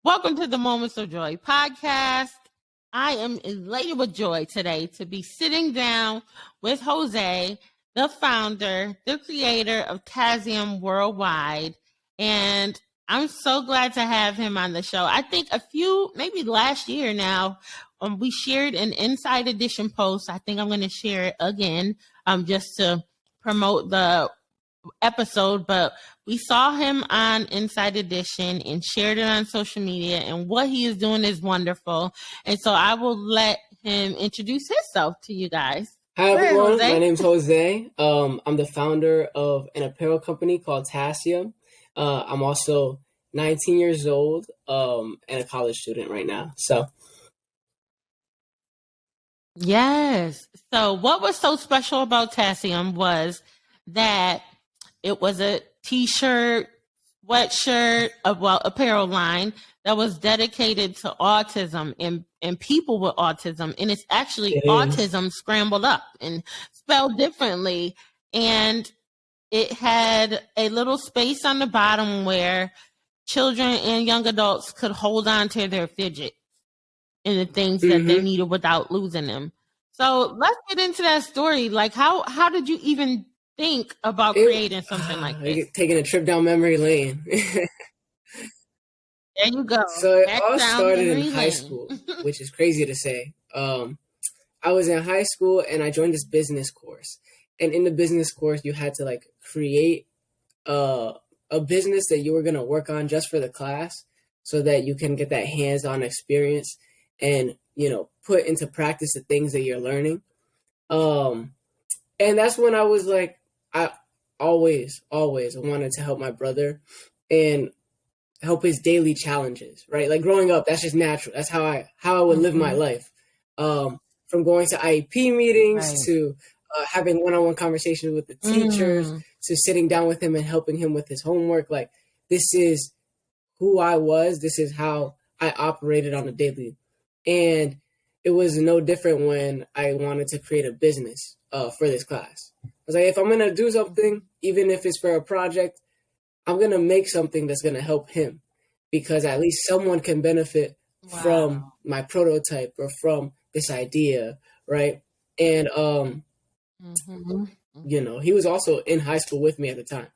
Welcome to the Moments of Joy podcast. I am elated with joy today to be sitting down with Jose, the founder, the creator of Tasium Worldwide. And I'm so glad to have him on the show. I think maybe last year now, we shared an Inside Edition post. I think I'm going to share it again just to promote the episode, but we saw him on Inside Edition and shared it on social media, and what he is doing is wonderful. And so I will let him introduce himself to you guys. Hi everyone, my name's Jose. I'm the founder of an apparel company called Tasium. I'm also 19 years old and a college student right now. Yes. So what was so special about Tasium was that it was a t-shirt, sweatshirt, apparel line that was dedicated to autism and people with autism. And it's actually autism scrambled up and spelled differently. And it had a little space on the bottom where children and young adults could hold on to their fidget and the things that they needed without losing them. So let's get into that story. Like, how did you even think about creating something like this? Taking a trip down memory lane. There you go. So it all started in high school, which is crazy to say. I was in high school and I joined this business course. And in the business course, you had to create a business that you were going to work on just for the class so that you can get that hands-on experience and, put into practice the things that you're learning. And that's when I was like, I always wanted to help my brother and help his daily challenges, right? Like growing up, that's just natural. That's how I would live my life. From going to IEP meetings to having one-on-one conversations with the teachers to sitting down with him and helping him with his homework. Like, this is who I was. This is how I operated on a daily. And it was no different when I wanted to create a business for this class. I was like, if I'm going to do something, even if it's for a project, I'm going to make something that's going to help him, because at least someone can benefit from my prototype or from this idea, right? And, he was also in high school with me at the time.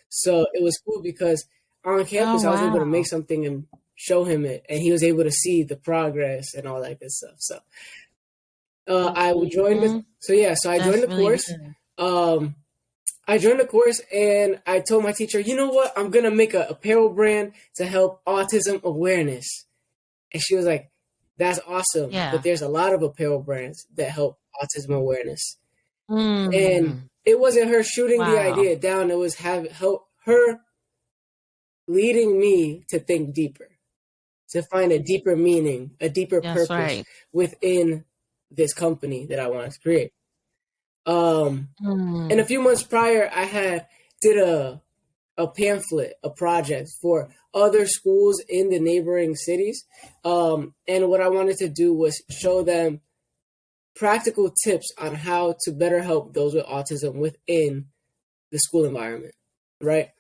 So it was cool because on campus, I was able to make something and show him it, and he was able to see the progress and all that good stuff. So I joined the course. I joined the course and I told my teacher, you know what? I'm going to make an apparel brand to help autism awareness. And she was like, that's awesome. Yeah. But there's a lot of apparel brands that help autism awareness. And it wasn't her shooting the idea down. It was her leading me to think deeper, to find a deeper meaning, a deeper purpose within this company that I wanted to create. And a few months prior, I did a pamphlet, a project for other schools in the neighboring cities. And what I wanted to do was show them practical tips on how to better help those with autism within the school environment, right?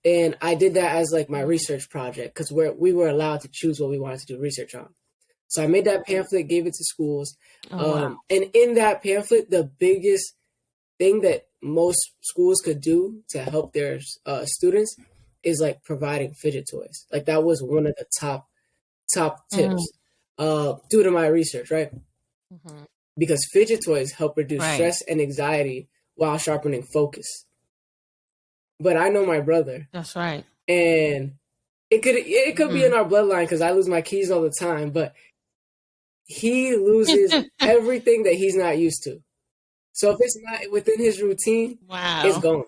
And I did that as my research project, because we were allowed to choose what we wanted to do research on. So I made that pamphlet, gave it to schools. And in that pamphlet, the biggest thing that most schools could do to help their students is providing fidget toys. That was one of the top tips due to my research, right? Because fidget toys help reduce stress and anxiety while sharpening focus. But I know my brother. That's right. And it could be in our bloodline, because I lose my keys all the time, but he loses everything that he's not used to. So if it's not within his routine, it's gone.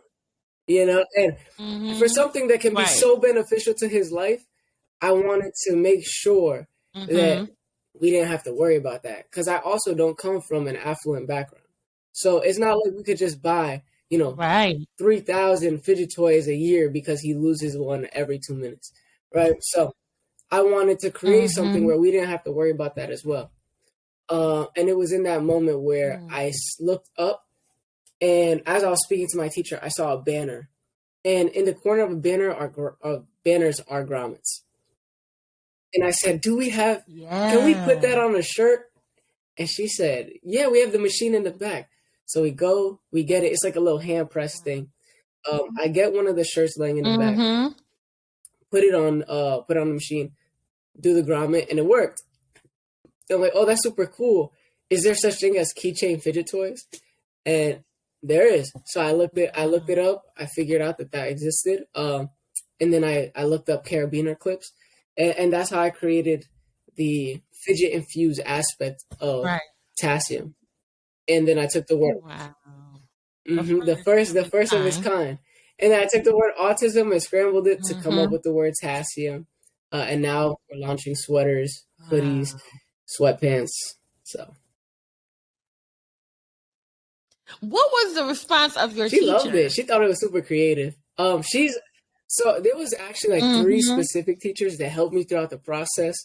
And for something that can be so beneficial to his life, I wanted to make sure that we didn't have to worry about that, because I also don't come from an affluent background. So it's not like we could just buy, 3,000 fidget toys a year because he loses one every 2 minutes, right? So I wanted to create something where we didn't have to worry about that as well. And it was in that moment where I looked up, and as I was speaking to my teacher, I saw a banner. And in the corner of a banner banners are grommets. And I said, can we put that Yeah. on a shirt? And she said, yeah, we have the machine in the back. So we get it. It's like a little hand press thing. I get one of the shirts laying in the back, Mm-hmm. put it on the machine, do the grommet, and it worked. I'm like, oh, that's super cool. Is there such thing as keychain fidget toys? And there is. So I looked it up. I figured out that existed. And then I looked up carabiner clips, and that's how I created the fidget infused aspect of Right. Tasium. And then I took the word, Wow. the first of its Time. kind. And then I took the word autism and scrambled it to come up Mm-hmm. with the word Tasium. And now we're launching sweaters, hoodies, Wow. sweatpants. So What was the response of your she loved it. teacher? She thought it was super creative. She's so there was actually like three Mm-hmm. specific teachers that helped me throughout the process.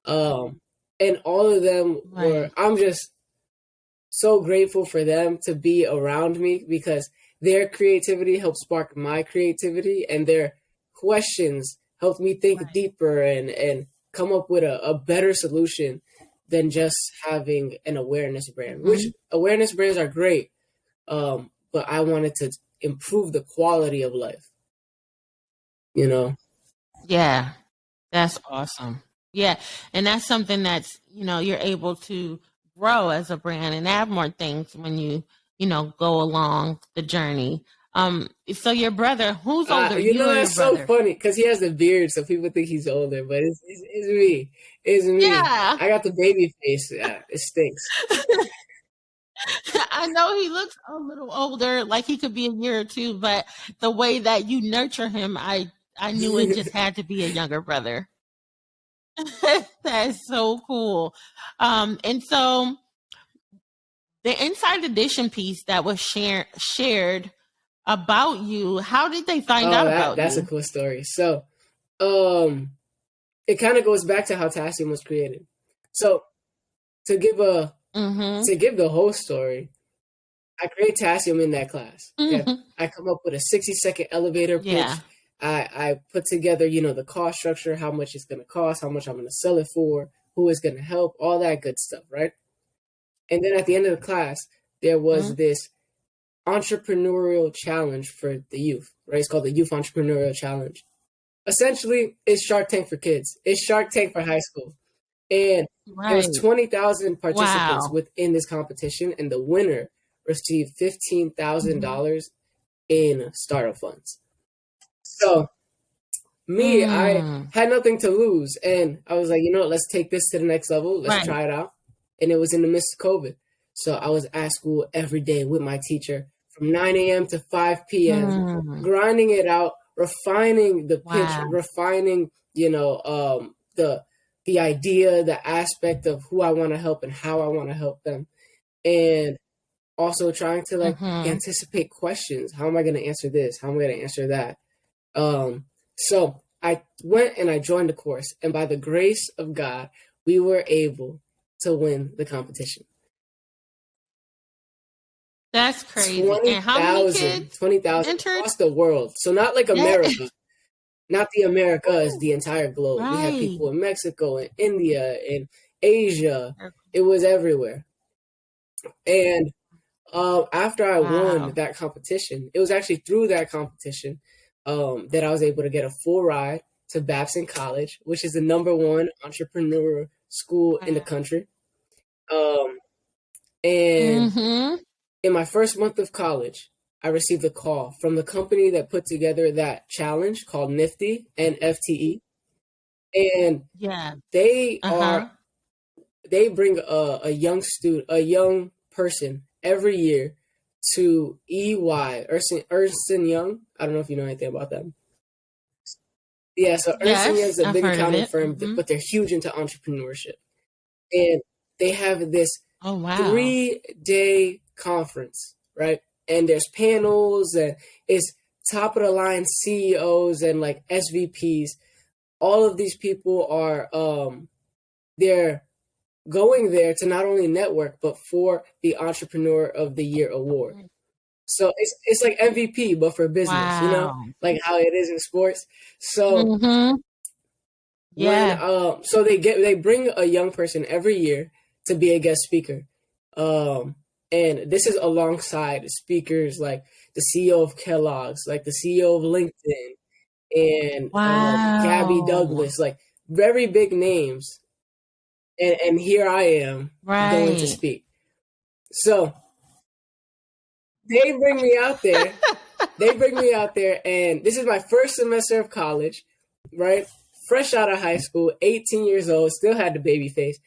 And all of them were, Right. I'm just so grateful for them to be around me because their creativity helped spark my creativity and their questions helped me think Right. deeper and come up with a better solution than just having an awareness brand, which Mm-hmm. awareness brands are great. But I wanted to improve the quality of life, you know? Yeah. That's awesome. Yeah. And that's something that's, you're able to grow as a brand and add more things when you go along the journey. So your brother, who's older, You you know, or your that's so brother? funny because he has a beard, so people think he's older, but it's me. It's me. Yeah. I got the baby face. Yeah, it stinks. I know he looks a little older, like he could be a year or two, but the way that you nurture him, I knew it just had to be a younger brother. That's so cool. And so the inside edition piece that was shared about you, how did they find Oh, out about that's a you? cool story. So, um, it kind of goes back to how Tasium was created. So, to give a Mm-hmm. to give the whole story, I create Tasium in that class. Okay, Mm-hmm. I come up with a 60-second elevator Yeah. pitch. I put together, the cost structure, how much it's going to cost, how much I'm going to sell it for, who is going to help, all that good stuff, right? And then at the end of the class, there was Mm-hmm. this entrepreneurial challenge for the youth, right? It's called the Youth Entrepreneurial Challenge. Essentially, it's Shark Tank for kids. It's Shark Tank for high school. And there was Right. 20,000 participants Wow. within this competition, and the winner received Mm-hmm. $15,000 in startup funds. So me, I Mm. had nothing to lose, and I was like, let's take this to the next level. Let's Right. try it out. And it was in the midst of COVID, so I was at school every day with my teacher from 9 a.m. to 5 p.m., Mm. grinding it out, refining the pitch, Wow. refining, the idea, the aspect of who I want to help and how I want to help them, and also trying to like Mm-hmm. anticipate questions. How am I going to answer this? How am I going to answer that? So I went and I joined the course, and by the grace of God, we were able to win the competition. That's crazy. And how many 20,000, kids 20,000 entered? across the world. So not like That America, not the Americas, Woo. the entire globe. We had Right. people in Mexico and India and Asia. It was everywhere. And after I won Wow. that competition, it was actually through that competition that I was able to get a full ride to Babson College, which is the #1 entrepreneur school in the Wow. country. Um, and Mm-hmm. in my first month of college, I received a call from the company that put together that challenge called Nifty and FTE. And Yeah. they Uh-huh. are they bring a young person every year to EY, Ernst and Young. I don't know if you know anything about them. Yeah, so Ernst and Yes, Young's a I've big heard of accounting it. firm, Mm-hmm. but they're huge into entrepreneurship. And they have this Oh, wow. 3-day conference, right? And there's panels and it's top of the line CEOs and like SVPs. All of these people are they're going there to not only network but for the Entrepreneur of the Year award. So it's like MVP but for business, Wow. like how it is in sports. So Mm-hmm. when Yeah. so they bring a young person every year to be a guest speaker, and this is alongside speakers like the CEO of Kellogg's, like the CEO of LinkedIn, and Gabby Wow. Douglas, like very big names, and here I am going to Right. speak. So they bring me out there. They bring me out there, and this is my first semester of college, right? Fresh out of high school, 18 years old, still had the baby face,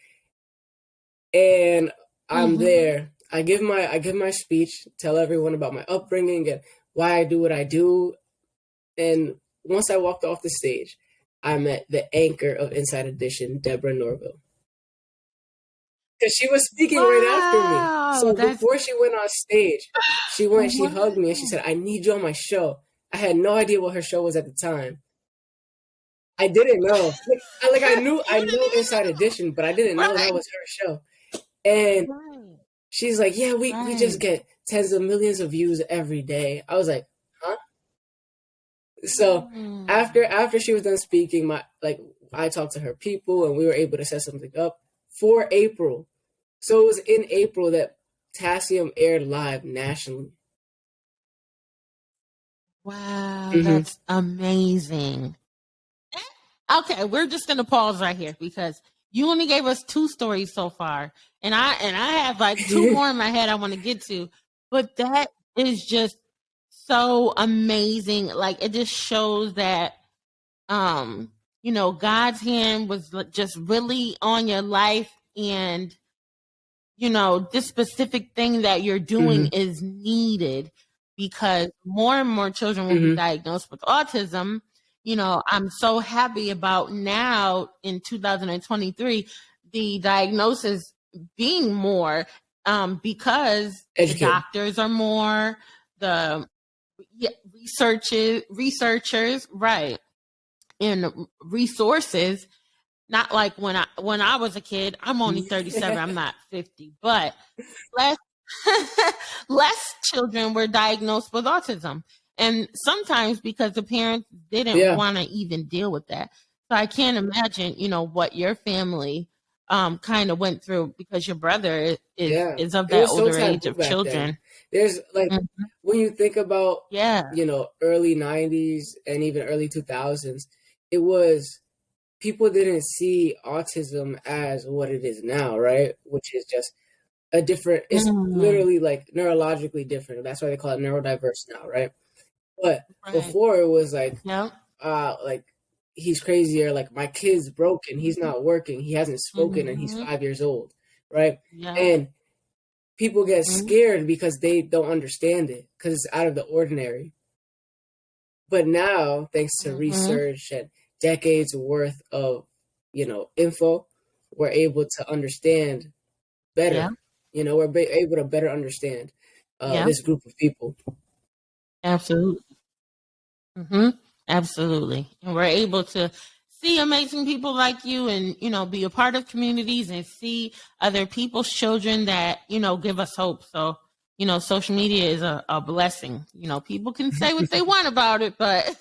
and I'm Mm-hmm. there. I give my speech, tell everyone about my upbringing and why I do what I do. And once I walked off the stage, I met the anchor of Inside Edition, Deborah Norville, because she was speaking right after me. Wow. So That's before she went on stage, she hugged me and she wow. said, "I need you on my show." I had no idea what her show was at the time. I didn't know. I You knew didn't Inside Edition, but I didn't know that even was her show. And right. she's like, "Yeah, we just Right. get tens of millions of views every day." I was like, "Huh?" So Mm. after she was done speaking, I talked to her people and we were able to set something up for April. So it was in April that Tasium aired live nationally. Wow, Hmm. that's amazing. Okay, we're just gonna pause right here because you only gave us two stories so far, and I have like two more in my head I want to get to, but that is just so amazing. Like it just shows that God's hand was just really on your life, and this specific thing that you're doing Hmm. is needed because more and more children will be Hmm. diagnosed with autism. I'm so happy about now in 2023, the diagnosis being more because the Educated. doctors are more, the researchers, right, and resources. Not like when I was a kid. I'm only 37. I'm not 50, but less less children were diagnosed with autism, and sometimes because the parents didn't Yeah, want to even deal with that. So I can't imagine what your family kind of went through because your brother yeah. is of It that was so older age taboo of back then. children. There's like Mhm. when you think about, Yeah. early 90s and even early 2000s, it was people didn't see autism as what it is now, right? Which is just a different, it's Mm, literally like neurologically different. That's why they call it neurodiverse now, right? But right. before it was like he's crazy, or like my kid's broken, he's not working, he hasn't spoken and he's Hmm. 5 years old, right? Yep. And people get Hmm. scared because they don't understand it because it's out of the ordinary. But now, thanks to Hmm. research and decades worth of, info, we're able to understand Yeah. better. Able to better understand Yeah. this group of people. Absolutely. Hmm. Absolutely. And we're able to see amazing people like you and, be a part of communities and see other people's children that, give us hope. So, social media is a blessing. People can say what they want about it, but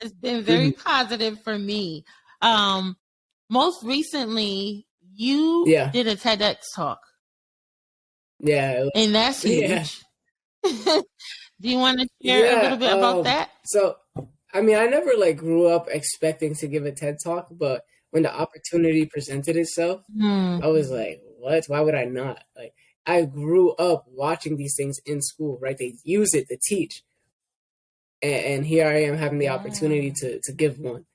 it's been very Hmm. positive for me. Um, Most recently, you Yeah, did a TEDx talk, yeah, and that's yeah, huge. Do you want to share a yeah. little bit about that? So, I mean, I never like grew up expecting to give a TED talk, but when the opportunity presented itself, I was Hmm. like, what? Why would I not? Like, I grew up watching these things in school, right? They use it to teach. And here I am having the Yeah. opportunity to give one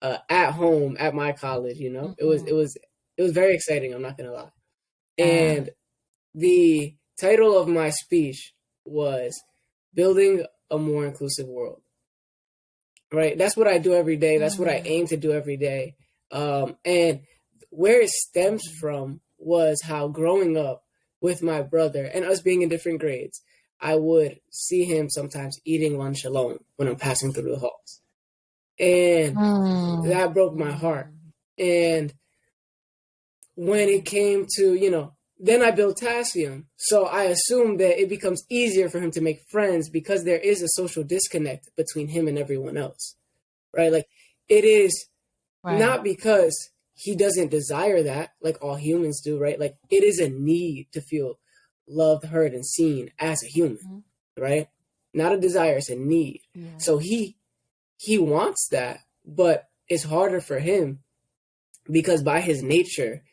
at home at my college. Mhm. It was very exciting. I'm not gonna lie. Yeah. And the title of my speech was "Building a More Inclusive World." Right? That's what I do every day. That's what I aim Mm. to do every day. And where it stems from was how growing up with my brother and us being in different grades, I would see him sometimes eating lunch alone when I'm passing through the halls. And Mm. that broke my heart. Mm. And when it came to, then I built Tasium. So I assumed that it becomes easier for him to make friends because there is a social disconnect between him and everyone else, right? Like it is not because he doesn't desire that, like all humans do, right? Like it is a need to feel loved, heard, and seen as a human, right? Not a desire, it's a need. Yeah. So he wants that, but it's harder for him because by his nature,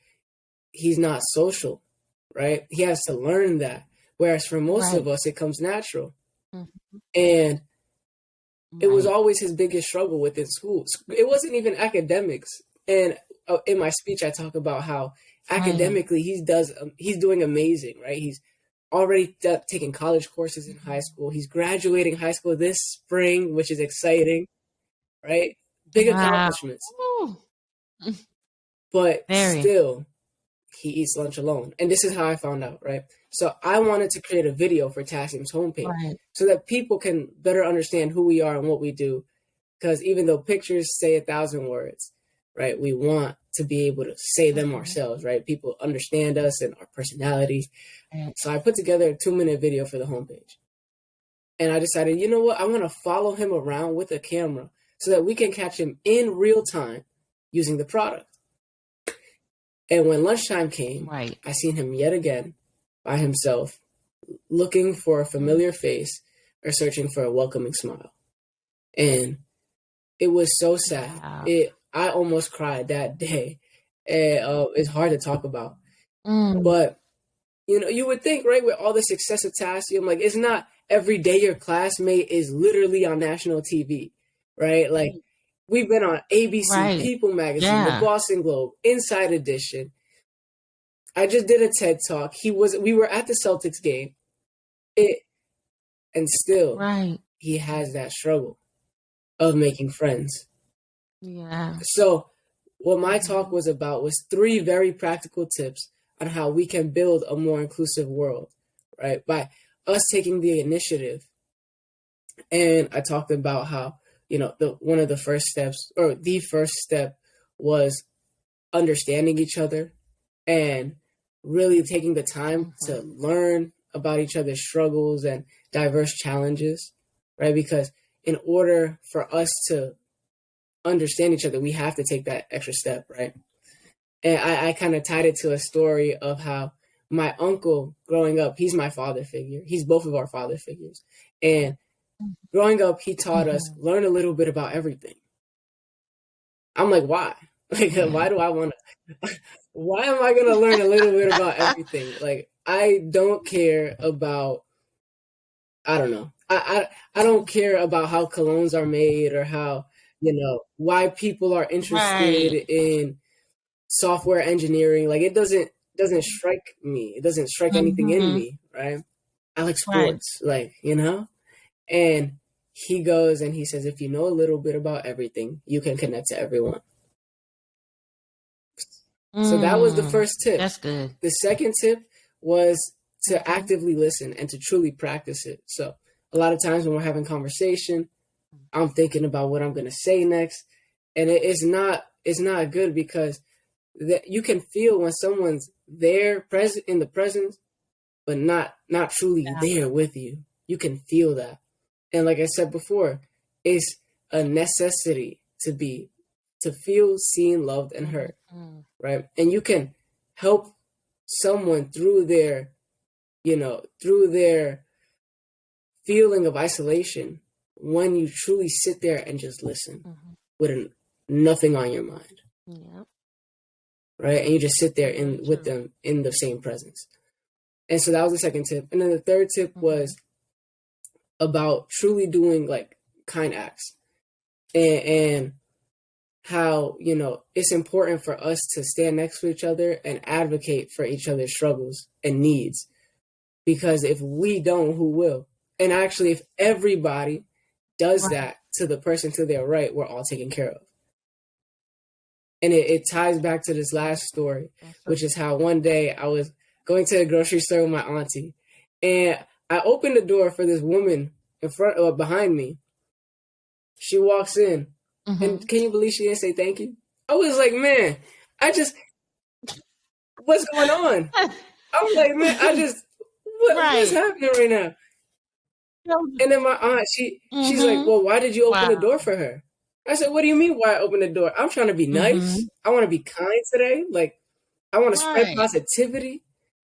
he's not social, right? He has to learn that. Whereas for most of us, it comes natural. And it was always his biggest struggle within school. It wasn't even academics. And in my speech, I talk about how academically he's doing amazing, right? He's already taking college courses in high school. He's graduating high school this spring, which is exciting, right? Big accomplishments. But still, he eats lunch alone. And this is how I found out, right? So I wanted to create a video for Tasium's homepage so that people can better understand who we are and what we do. Because even though pictures say 1,000 words, right, we want to be able to say them ourselves, right? People understand us and our personality. So I put together a 2-minute video for the homepage. And I decided, you know what? I want to follow him around with a camera so that we can catch him in real time using the product. And when lunchtime came, I seen him yet again by himself, looking for a familiar face or searching for a welcoming smile. And it was so sad. I almost cried that day. And it's hard to talk about. But, you know, you would think, right, with all the success of Tasium, like, it's not every day your classmate is literally on national TV, right? Like, we've been on ABC, People Magazine, the Boston Globe, Inside Edition. I just did a TED Talk. We were at the Celtics game. And still, he has that struggle of making friends. Yeah. So what my talk was about was 3 very practical tips on how we can build a more inclusive world, right? By us taking the initiative. And I talked about how, you know, one of the first steps, or the first step, was understanding each other and really taking the time to learn about each other's struggles and diverse challenges, right? Because in order for us to understand each other, we have to take that extra step, right? And I kind of tied it to a story of how my uncle growing up, he's my father figure. He's both of our father figures. And growing up, he taught us, learn a little bit about everything. I'm like, why? Like, why do I want to, why am I going to learn a little bit about everything? Like, I don't care about, I don't know. I don't care about how colognes are made or how, you know, why people are interested in software engineering. Like, it doesn't strike me. It doesn't strike anything in me, right? I like sports, like, you know? And he goes and he says, if you know a little bit about everything, you can connect to everyone. So that was the first tip. That's good. The second tip was to actively listen and to truly practice it. So a lot of times when we're having conversation, I'm thinking about what I'm going to say next. And it's not good because you can feel when someone's there, present in the presence, but not truly there with you. You can feel that. And like I said before, it's a necessity to feel seen, loved, and heard, right? And you can help someone through their feeling of isolation when you truly sit there and just listen with nothing on your mind. Yeah. Right? And you just sit there with them in the same presence. And so that was the second tip. And then the third tip was about truly doing like kind acts and how, you know, it's important for us to stand next to each other and advocate for each other's struggles and needs. Because if we don't, who will? And actually, if everybody does that to the person to their right, we're all taken care of. And it ties back to this last story, which is how one day I was going to the grocery store with my auntie. And I opened the door for this woman behind me. She walks in. And can you believe she didn't say thank you? I was like, man, what's going on? I was like, man, what's happening right now? And then my aunt, she's like, well, why did you open the door for her? I said, what do you mean why I open the door? I'm trying to be nice. I want to be kind today. Like, I want to spread Right. positivity.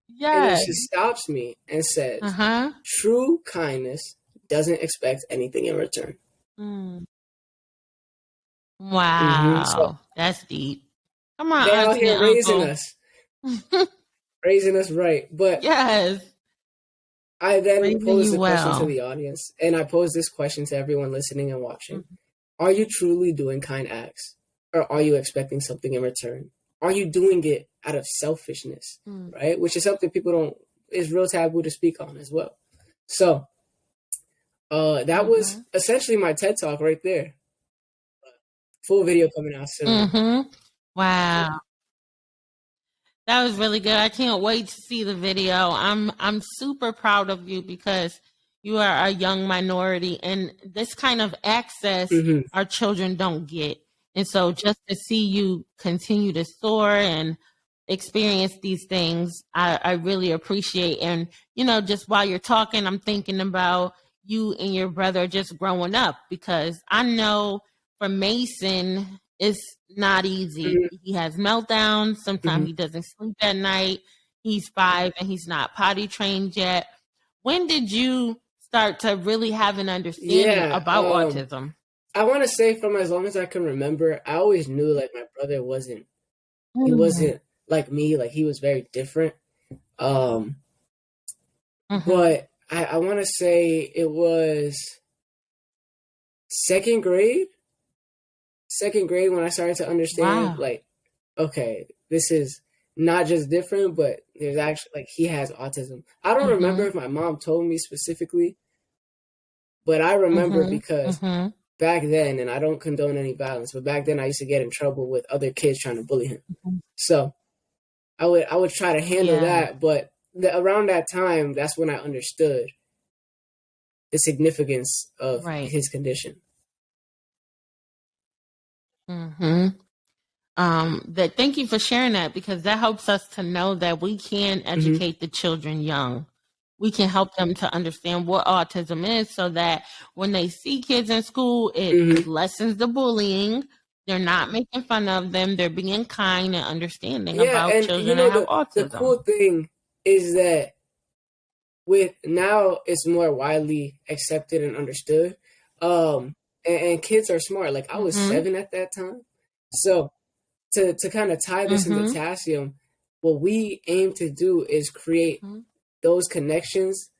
And then Yes. she stops me and says, Uh-huh. true kindness doesn't expect anything in return. Mm. So Wow. That's deep. Come on, they out auntie here and raising uncle. us, raising us right. But Yes. I then Raising posed you the question to well. the audience, and I posed this question to everyone listening and watching. Mhm. Are you truly doing kind acts? Or are you expecting something in return? Are you doing it out of selfishness, Mm. right? Which is something people don't, is real taboo to speak on as well. So that was Mhm. essentially my TED Talk right there. Full video coming out soon. Mhm. Wow. That was really good. I can't wait to see the video. I'm super proud of you because you are a young minority and this kind of access Mm-hmm. our children don't get. And so just to see you continue to soar and experience these things, I really appreciate. And, you know, just while you're talking, I'm thinking about you and your brother just growing up because I know for Mason, it's not easy. Mm-hmm. He has meltdowns. Sometimes Mm-hmm. he doesn't sleep at night. He's 5 and he's not potty trained yet. When did you start to really have an understanding Yeah. about autism? I want to say from as long as I can remember, I always knew like my brother wasn't, he Mm. wasn't like me, like he was very different. Um, Mm-hmm. but I want to say it was second grade, second grade when I started to understand Wow. like, okay, this is not just different, but there's actually like he has autism. I don't remember Mm-hmm. if my mom told me specifically, but I remember Mm-hmm. because Mm-hmm. back then, and I don't condone any violence, but back then I used to get in trouble with other kids trying to bully him. So I would try to handle Yeah. that, but around that time, that's when I understood the significance of Right. his condition. Mm-hmm. That thank you for sharing that because that helps us to know that we can Hmm. educate the children young. We can help them to understand what autism is so that when they see kids in school, it Hmm. lessens the bullying. They're not making fun of them. They're being kind and understanding Yeah, about and you children know that have the autism. cool thing is that with now it's more widely accepted and understood. And kids are smart. Like I was Mm-hmm. 7 at that time, so to kind of tie this into Mm-hmm. Tasium, what we aim to do is create Mm-hmm. those connections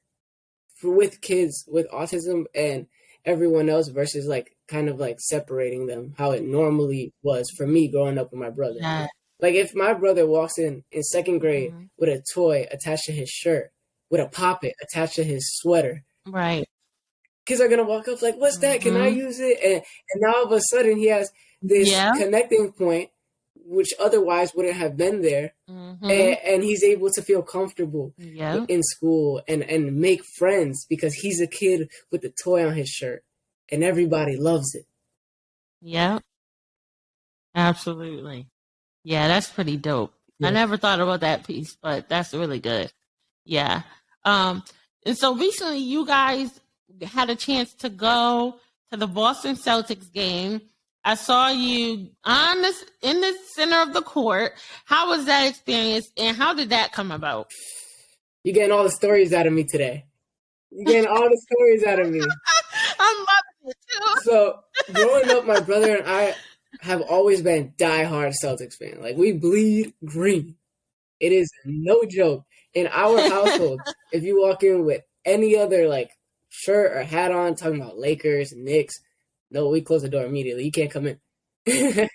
with kids with autism and everyone else versus like kind of like separating them how it normally was for me growing up with my brother. Yeah. Like if my brother walks in second grade Mm-hmm. with a toy attached to his shirt, with a poppet attached to his sweater, Right. kids are gonna walk up like, "What's that? Can I Mm-hmm. use it?" And now all of a sudden he has this Yeah. connecting point, which otherwise wouldn't have been there, Mm-hmm. and he's able to feel comfortable Yeah. in school and make friends because he's a kid with a toy on his shirt, and everybody loves it. Yeah. Absolutely. Yeah, that's pretty dope. I Yeah. never thought about that piece, but that's really good. Yeah. Um, and so recently you guys had a chance to go to the Boston Celtics game. I saw you on this in the center of the court. How was that experience and how did that come about? You're getting all the stories out of me today. You're getting all the stories out of me. I'm loving it too. So growing up, my brother and I have always been diehard Celtics fan. Like we bleed green. It is no joke. In our household, if you walk in with any other like shirt or hat on, talking about Lakers, Knicks, no, we close the door immediately. You can't come in.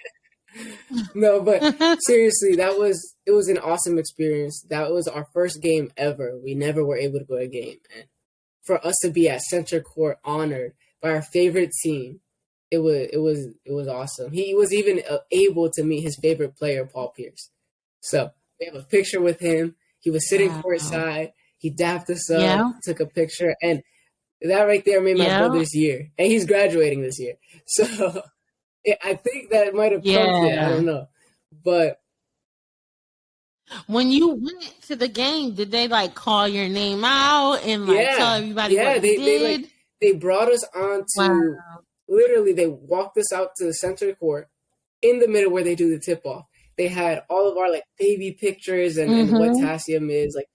No, but seriously, it was an awesome experience. That was our first game ever. We never were able to go to a game. And for us to be at center court honored by our favorite team, it was awesome. He was even able to meet his favorite player, Paul Pierce. So we have a picture with him. He was sitting Wow. courtside. He dapped us up, Yeah. took a picture, and that right there made my Yeah. brother's year. And he's graduating this year. So I think that might have trumped it. I Yeah. don't know. But When you went to the game, did they like call your name out and like tell yeah, everybody yeah, what you they like did? they brought us Wow. onto literally they walked us out to the center court in the middle where they do the tip off. They had all of our like baby pictures and what Tasium is like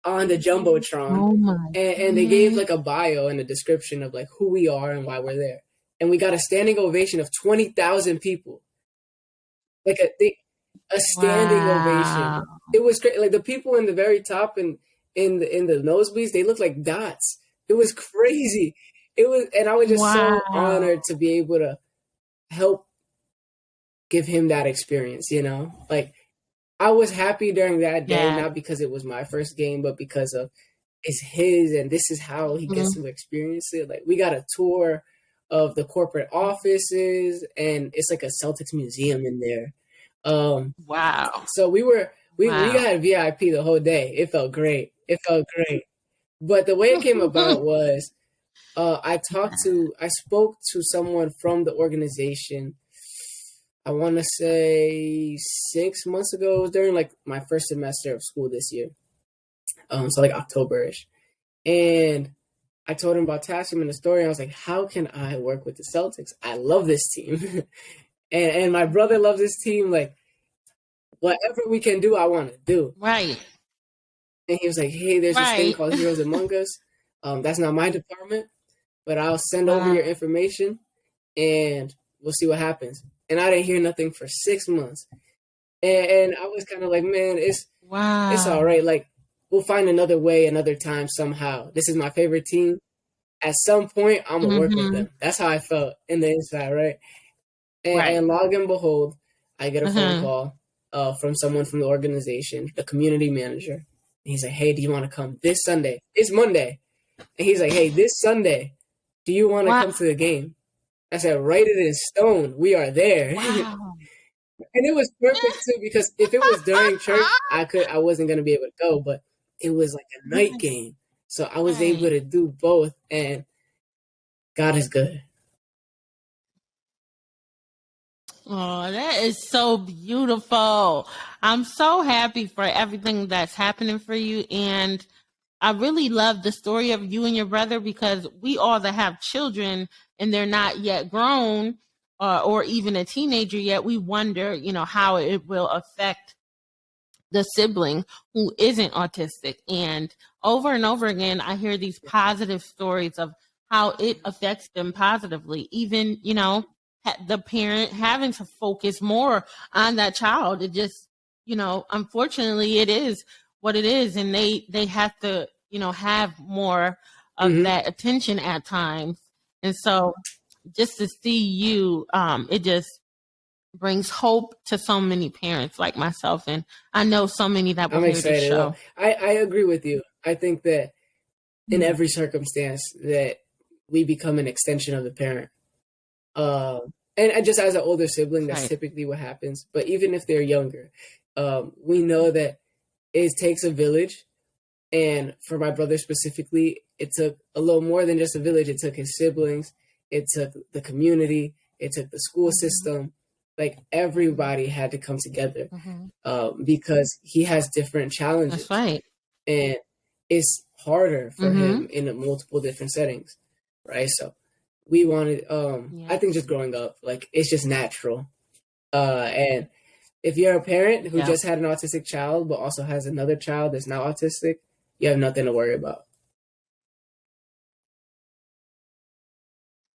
on the Jumbotron. Oh my and they gave like a bio and a description of like who we are and why we're there. And we got a standing ovation of 20,000 people. Like a standing ovation. It was great. Like the people in the very top and in the nosebleeds, they looked like dots. It was crazy. It was, and I was just so honored to be able to help give him that experience, you know? Like I was happy during that day, not because it was my first game, but because of it's his and this is how he gets to experience it. Like we got a tour of the corporate offices and it's like a Celtics museum in there. So we got VIP the whole day. It felt great. But the way it came about was I spoke to someone from the organization. I want to say 6 months ago. It was during like my first semester of school this year. So like October-ish. And I told him about Tasium and the story. I was like, how can I work with the Celtics? I love this team. and my brother loves this team. Like, whatever we can do, I want to do. Right. And he was like, hey, there's this thing called Heroes Among Us. That's not my department, but I'll send over your information and we'll see what happens. And I didn't hear nothing for 6 months. And I was kind of like, man, it's all right. Like, we'll find another way, another time, somehow. This is my favorite team. At some point, I'm going to work with them. That's how I felt in the inside, right? And lo and behold, I get a phone call from someone from the organization, the community manager. And he's like, hey, do you want to come this Sunday? It's Monday. And he's like, hey, this Sunday, do you want to come to the game? I said, write it in stone. We are there. And it was perfect too, because if it was during church, I wasn't going to be able to go, but it was like a night game. So I was able to do both, and God is good. Oh, that is so beautiful. I'm so happy for everything that's happening for you. And I really love the story of you and your brother, because we all that have children and they're not yet grown or even a teenager yet, we wonder, how it will affect the sibling who isn't autistic. And over again, I hear these positive stories of how it affects them positively. Even, the parent having to focus more on that child. It just, unfortunately, it is what it is. And they have to, have more of that attention at times. And so just to see you, it just brings hope to so many parents like myself. And I know so many that will hear this show. I agree with you. I think that in every circumstance that we become an extension of the parent. And just as an older sibling, that's typically what happens. But even if they're younger, we know that it takes a village. And for my brother specifically, it took a little more than just a village. It took his siblings. It took the community. It took the school system. Like everybody had to come together because he has different challenges. That's right. And it's harder for him in multiple different settings, right? So we wanted, I think just growing up, like it's just natural. And if you're a parent who just had an autistic child, but also has another child that's not autistic, you have nothing to worry about.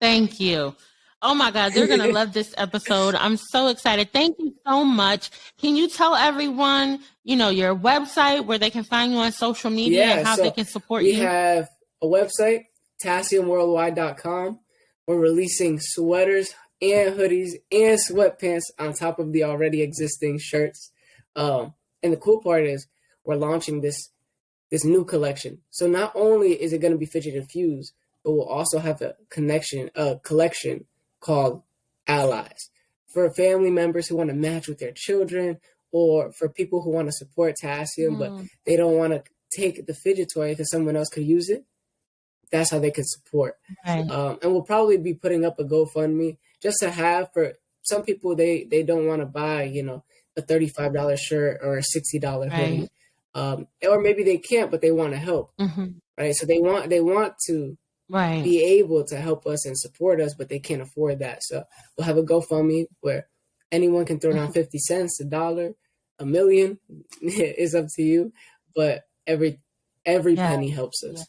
Thank you. Oh my God, they're going to love this episode. I'm so excited. Thank you so much. Can you tell everyone, your website, where they can find you on social media and how they can support you? We have a website, TasiumWorldwide.com. We're releasing sweaters and hoodies and sweatpants on top of the already existing shirts. And the cool part is we're launching this new collection. So not only is it going to be Fidget Infused, but we'll also have a collection called Allies for family members who want to match with their children, or for people who want to support Tasium, but they don't want to take the fidget toy because someone else could use it. That's how they can support. Right. And we'll probably be putting up a GoFundMe just to have, for some people, they don't want to buy, a $35 shirt or a $60 hoodie. Or maybe they can't, but they want to help. Right. So they want to Right. be able to help us and support us, but they can't afford that. So we'll have a GoFundMe where anyone can throw down 50 cents, $1, $1 million. It's up to you. But every penny helps us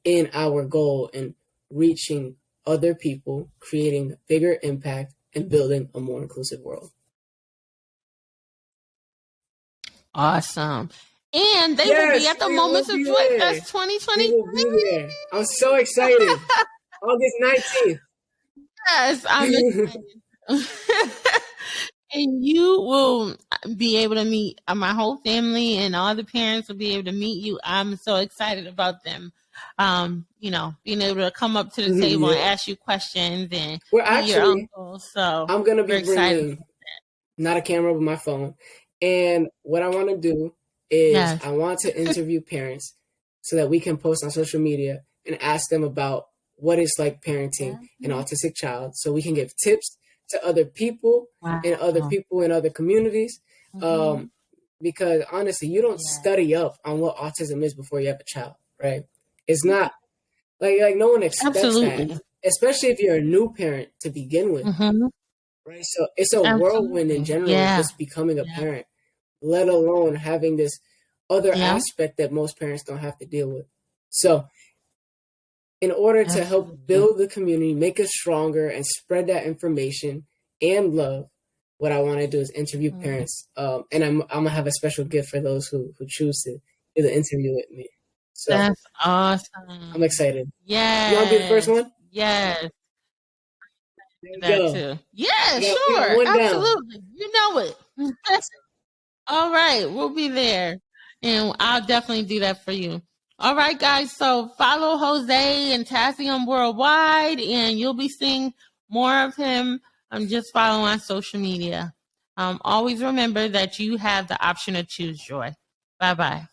in our goal in reaching other people, creating bigger impact, and building a more inclusive world. Awesome. And they will be at the Moments of Joy Fest 2023. We will be there. I'm so excited. August 19th. Yes, I'm excited. And you will be able to meet my whole family, and all the parents will be able to meet you. I'm so excited about them. Being able to come up to the table and ask you questions and meet your uncle. So I'm gonna be bringing not a camera but my phone. And what I want to do is I want to interview parents so that we can post on social media and ask them about what it's like parenting an autistic child, so we can give tips to other people and other people in other communities. Because honestly, you don't study up on what autism is before you have a child, right? It's not like no one expects that, especially if you're a new parent to begin with, right? So it's a whirlwind in general, just becoming a parent, let alone having this other aspect that most parents don't have to deal with. So in order to help build the community, make us stronger, and spread that information and love, what I want to do is interview parents. And I'm gonna have a special gift for those who choose to do the interview with me. So that's awesome. I'm excited. Yeah. You want to be the first one? Yes. That too. Yeah, sure. Absolutely. You know it. All right. We'll be there. And I'll definitely do that for you. All right, guys. So follow Jose and Tasium Worldwide, and you'll be seeing more of him. Just follow on social media. Always remember that you have the option to choose joy. Bye-bye.